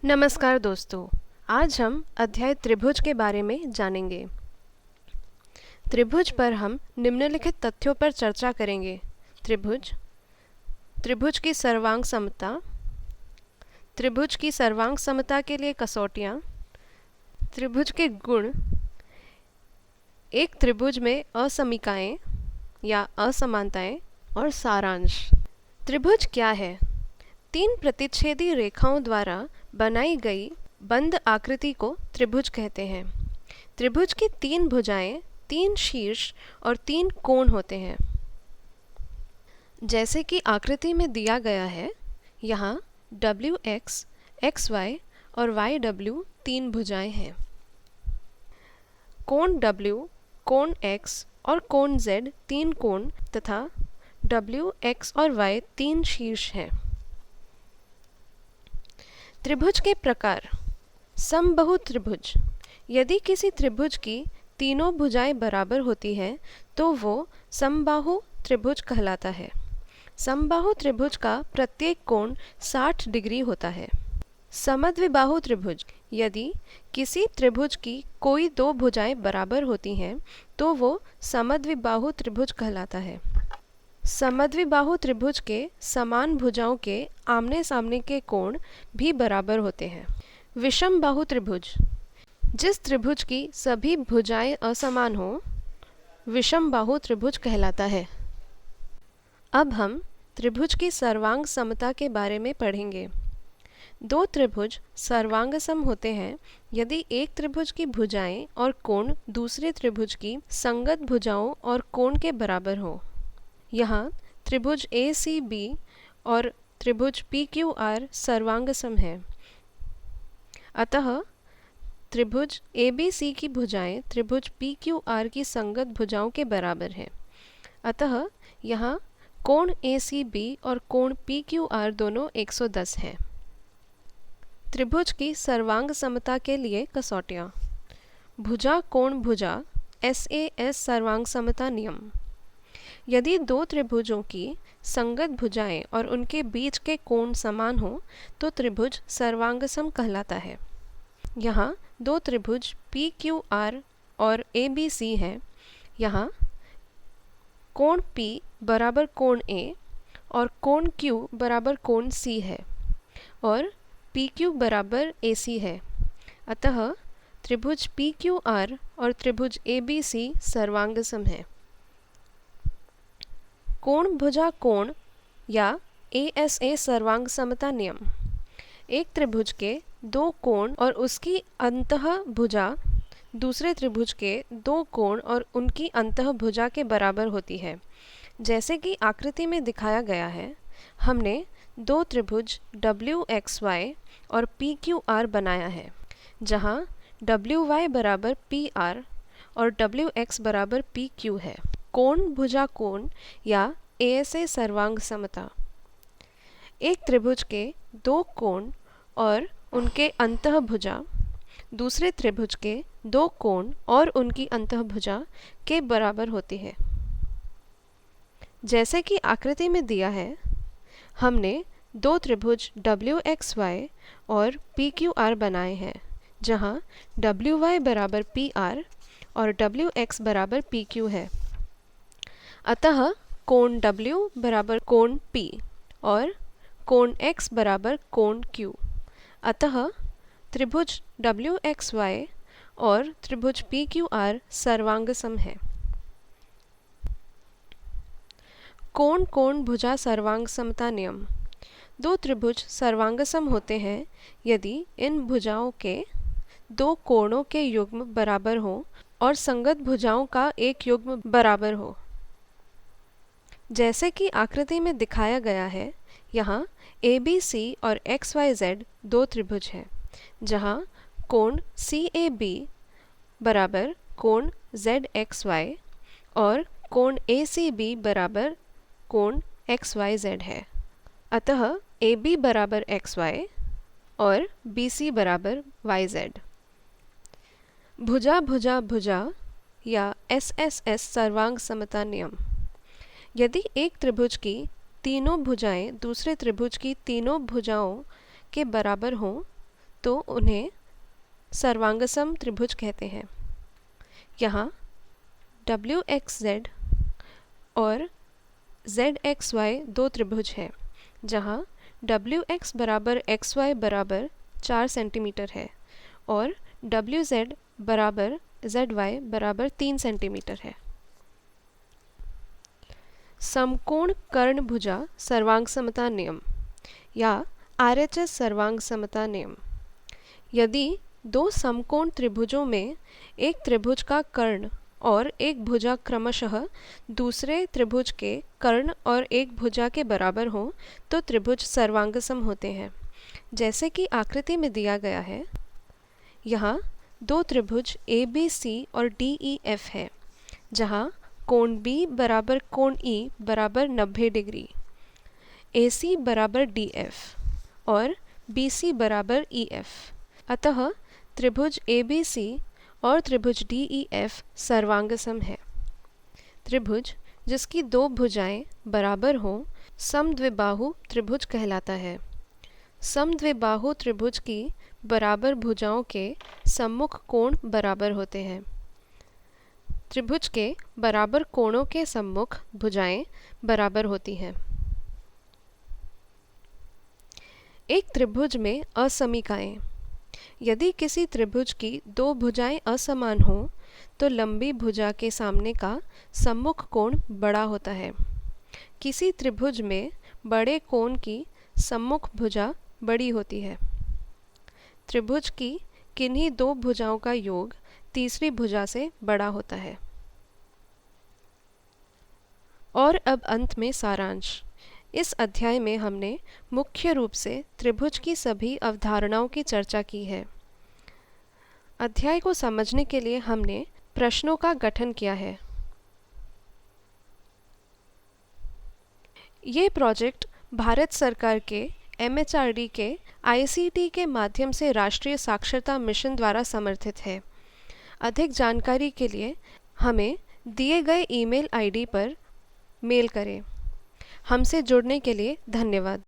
नमस्कार दोस्तों, आज हम अध्याय त्रिभुज के बारे में जानेंगे। त्रिभुज पर हम निम्नलिखित तथ्यों पर चर्चा करेंगे। त्रिभुज, त्रिभुज की सर्वांग समता, त्रिभुज की सर्वांग समता के लिए कसौटियाँ, त्रिभुज के गुण, एक त्रिभुज में असमीकाएँ या असमानताएँ और सारांश। त्रिभुज क्या है? तीन प्रतिच्छेदी रेखाओं द्वारा बनाई गई बंद आकृति को त्रिभुज कहते हैं। त्रिभुज की तीन भुजाएं, तीन शीर्ष और तीन कोण होते हैं। जैसे कि आकृति में दिया गया है, यहाँ WX, XY और YW तीन भुजाएं हैं। कोण W, कोण X और कोण Z तीन कोण तथा W, X और Y तीन शीर्ष हैं। त्रिभुज के प्रकार। समबाहु त्रिभुज। यदि किसी त्रिभुज की तीनों भुजाएं बराबर होती हैं तो वो समबाहु त्रिभुज कहलाता है। समबाहु त्रिभुज का प्रत्येक कोण 60 डिग्री होता है। समद्विबाहु त्रिभुज। यदि किसी त्रिभुज की कोई दो भुजाएं बराबर होती हैं तो वो समद्विबाहु त्रिभुज कहलाता है। समद्विबाहु त्रिभुज के समान भुजाओं के आमने सामने के कोण भी बराबर होते हैं। विषमबाहु त्रिभुज। जिस त्रिभुज की सभी भुजाएं असमान हों, विषमबाहु त्रिभुज कहलाता है। अब हम त्रिभुज की सर्वांग समता के बारे में पढ़ेंगे। दो त्रिभुज सर्वांगसम होते हैं यदि एक त्रिभुज की भुजाएं और कोण दूसरे त्रिभुज की संगत भुजाओं और कोण के बराबर हों। यहाँ त्रिभुज ACB और त्रिभुज PQR सर्वांगसम है। अतः त्रिभुज ABC की भुजाएं त्रिभुज PQR की संगत भुजाओं के बराबर हैं। अतः यहाँ कोण ACB और कोण PQR दोनों 110 हैं। त्रिभुज की सर्वांग समता के लिए कसौटियाँ। भुजा कोण भुजा SAS सर्वांग समता नियम। यदि दो त्रिभुजों की संगत भुजाएं और उनके बीच के कोण समान हों तो त्रिभुज सर्वांगसम कहलाता है। यहाँ दो त्रिभुज PQR और ABC हैं। यहाँ कोण P बराबर कोण A और कोण Q बराबर कोण C है और PQ बराबर AC है। अतः त्रिभुज PQR और त्रिभुज ABC सर्वांगसम है। कोण भुजा कोण या ASA सर्वांग समता नियम। एक त्रिभुज के दो कोण और उसकी अंतः भुजा दूसरे त्रिभुज के दो कोण और उनकी अंतः भुजा के बराबर होती है। जैसे कि आकृति में दिखाया गया है, हमने दो त्रिभुज WXY और PQR बनाया है, जहाँ WY बराबर PR और WX बराबर PQ है। कोण भुजा कोण या ASA सर्वांग समता। एक त्रिभुज के दो कोण और उनके अंतः भुजा दूसरे त्रिभुज के दो कोण और उनकी अंतः भुजा के बराबर होती है। जैसे कि आकृति में दिया है, हमने दो त्रिभुज WXY और PQR बनाए हैं, जहाँ WY बराबर PR और WX बराबर PQ है। अतः कोण W बराबर कोण P और कोण X बराबर कोण Q। अतः त्रिभुज WXY और त्रिभुज PQR सर्वांगसम है। कोण कोण भुजा सर्वांग समता नियम। दो त्रिभुज सर्वांगसम होते हैं यदि इन भुजाओं के दो कोणों के युग्म बराबर हों और संगत भुजाओं का एक युग्म बराबर हो। जैसे कि आकृति में दिखाया गया है, यहाँ ABC और XYZ दो त्रिभुज हैं, जहाँ कोण CAB बराबर कोण ZXY और कोण ACB बराबर कोण XYZ है। अतः AB बराबर XY और BC बराबर YZ। भुजा भुजा भुजा या SSS सर्वांग समता नियम। यदि एक त्रिभुज की तीनों भुजाएं दूसरे त्रिभुज की तीनों भुजाओं के बराबर हों तो उन्हें सर्वांगसम त्रिभुज कहते हैं। यहाँ WXZ और ZXY दो त्रिभुज हैं, जहाँ WX बराबर XY बराबर 4 सेंटीमीटर है और WZ बराबर ZY बराबर 3 सेंटीमीटर है। समकोण कर्ण भुजा सर्वांग समता नियम या RHS सर्वांग समता नियम। यदि दो समकोण त्रिभुजों में एक त्रिभुज का कर्ण और एक भुजा क्रमशः दूसरे त्रिभुज के कर्ण और एक भुजा के बराबर हो तो त्रिभुज सर्वांगसम होते हैं, जैसे कि आकृति में दिया गया है। यहाँ दो त्रिभुज ABC और DEF है, जहाँ कोण B बराबर कोण E बराबर 90 डिग्री, AC बराबर DF और BC बराबर EF। अतः त्रिभुज ABC और त्रिभुज DEF सर्वांगसम है। त्रिभुज जिसकी दो भुजाएं बराबर हों समद्विबाहु त्रिभुज कहलाता है। समद्विबाहु त्रिभुज की बराबर भुजाओं के सम्मुख कोण बराबर होते हैं। त्रिभुज के बराबर कोणों के सम्मुख भुजाएं बराबर होती हैं। एक त्रिभुज में असमीकाएं। यदि किसी त्रिभुज की दो भुजाएं असमान हों तो लंबी भुजा के सामने का सम्मुख कोण बड़ा होता है। किसी त्रिभुज में बड़े कोण की सम्मुख भुजा बड़ी होती है। त्रिभुज की किन्हीं दो भुजाओं का योग तीसरी भुजा से बड़ा होता है। और अब अंत में सारांश। इस अध्याय में हमने मुख्य रूप से त्रिभुज की सभी अवधारणाओं की चर्चा की है। अध्याय को समझने के लिए हमने प्रश्नों का गठन किया है। ये प्रोजेक्ट भारत सरकार के MHRD के ICT के माध्यम से राष्ट्रीय साक्षरता मिशन द्वारा समर्थित है। अधिक जानकारी के लिए हमें दिए गए ईमेल ID पर मेल करें। हमसे जुड़ने के लिए धन्यवाद।